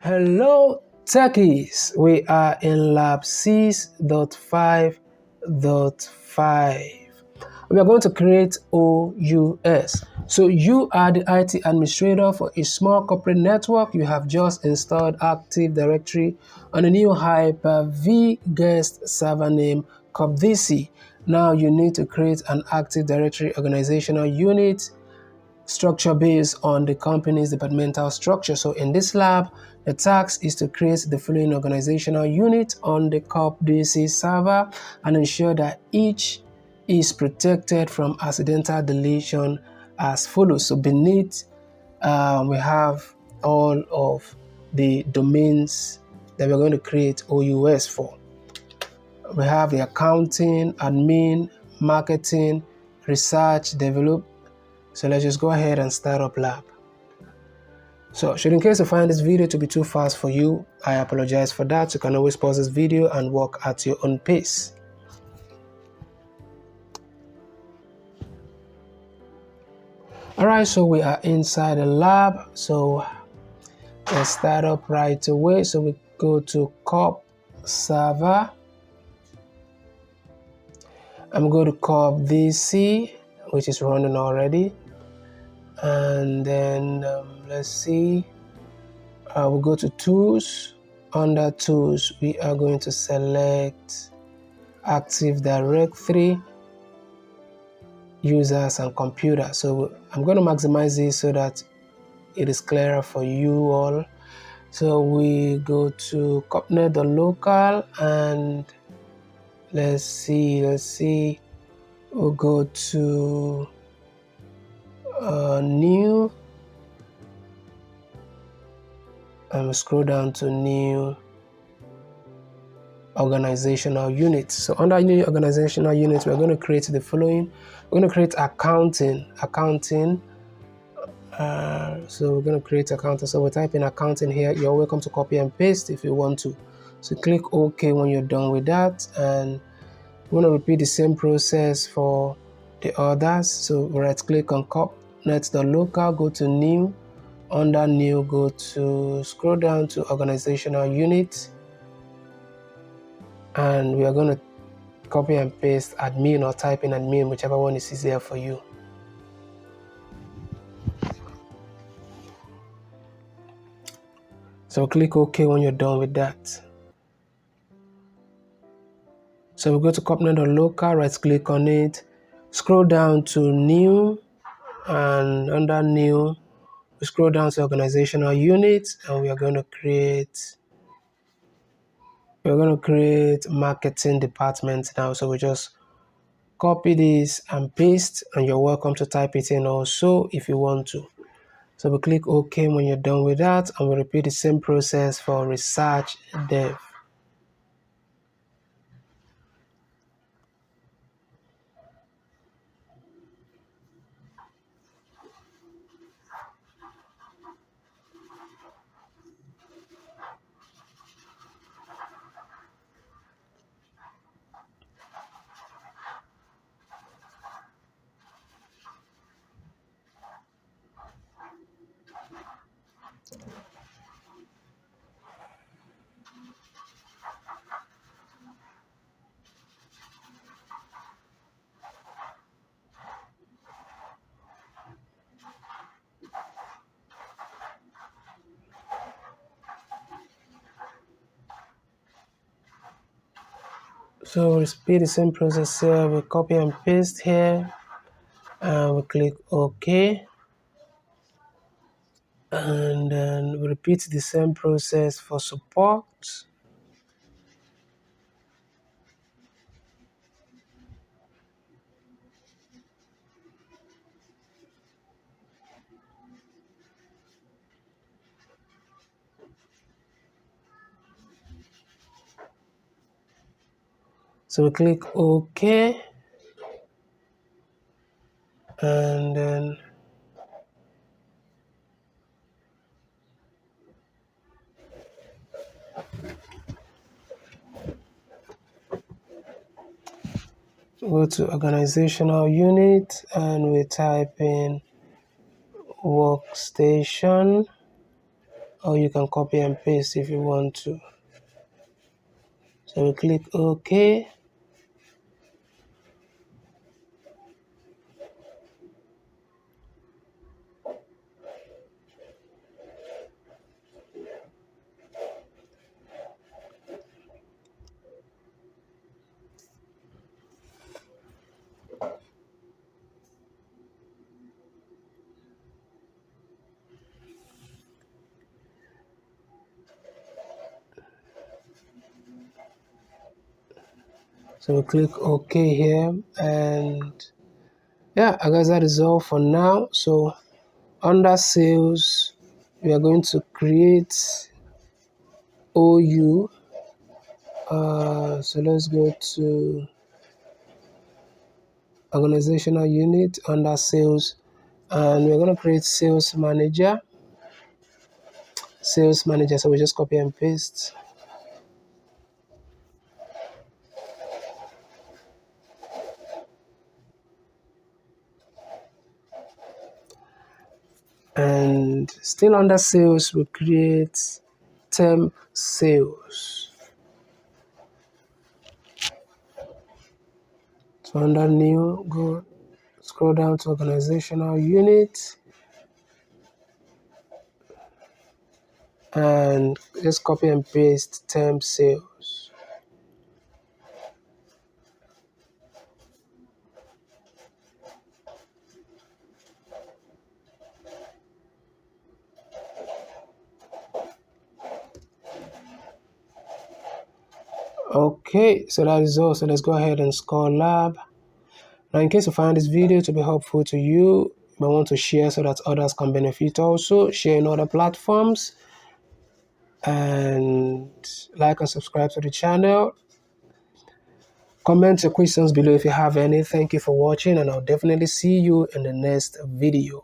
Hello techies, we are in lab 6.5.5. We are going to create OUS. So you are the IT administrator for a small corporate network. You have just installed Active Directory on a new Hyper-V guest server named CompTIA. Now you need to create an Active Directory organizational unit structure based on the company's departmental structure. So in this lab, the task is to create the following organizational unit on the CompTIA server and ensure that each is protected from accidental deletion as follows. So beneath, we have all of the domains that we're going to create OUS for. We have the accounting, admin, marketing, research, develop. So let's just go ahead and start up lab. So should in case you find this video to be too fast for you, I apologize for that. You can always pause this video and work at your own pace. Alright, so we are inside the lab. So let's start up right away. So we go to Comp server. I'm going to CompTIA, which is running already. And then let's see. We'll go to Tools. Under Tools, we are going to select Active Directory, Users and Computer. So I'm going to maximize this so that it is clearer for you all. So we go to CompTIA.local and let's see. We'll go to New. And scroll down to New Organizational Units. So under New Organizational Units, we're going to create the following. We're going to create accounting. So we're going to create accounting. So we'll type in accounting here. You're welcome to copy and paste if you want to. So click OK when you're done with that. And we're going to repeat the same process for the others. So right click on CompTIA.local, go to New. Under New, go to scroll down to Organizational Unit, and we are going to copy and paste admin or type in admin, whichever one is easier for you. So click OK when you're done with that. So we go to CompTIA.local, right click on it, scroll down to New, and under New, we scroll down to Organizational Unit, and we are going to create marketing department now. So we just copy this and paste, and you're welcome to type it in also if you want to. So we click OK when you're done with that, and we repeat the same process for research dev. So we repeat the same process here. We copy and paste here, and we click OK. And then we repeat the same process for support. So we click OK, and then go to Organizational Unit, and we type in Workstation. or you can copy and paste if you want to. So we click OK. So we click OK here, and yeah, I guess that is all for now. So under sales, we are going to create OU. So let's go to organizational unit under sales, and we're going to create sales manager. So we just copy and paste. And still under sales, we create temp sales. So under new, go scroll down to organizational unit and just copy and paste temp sales. Okay, so that is all. So let's go ahead and score lab. Now, in case you find this video to be helpful to you, you may want to share so that others can benefit also. Share in other platforms, and like and subscribe to the channel. Comment your questions below if you have any. Thank you for watching, and I'll definitely see you in the next video.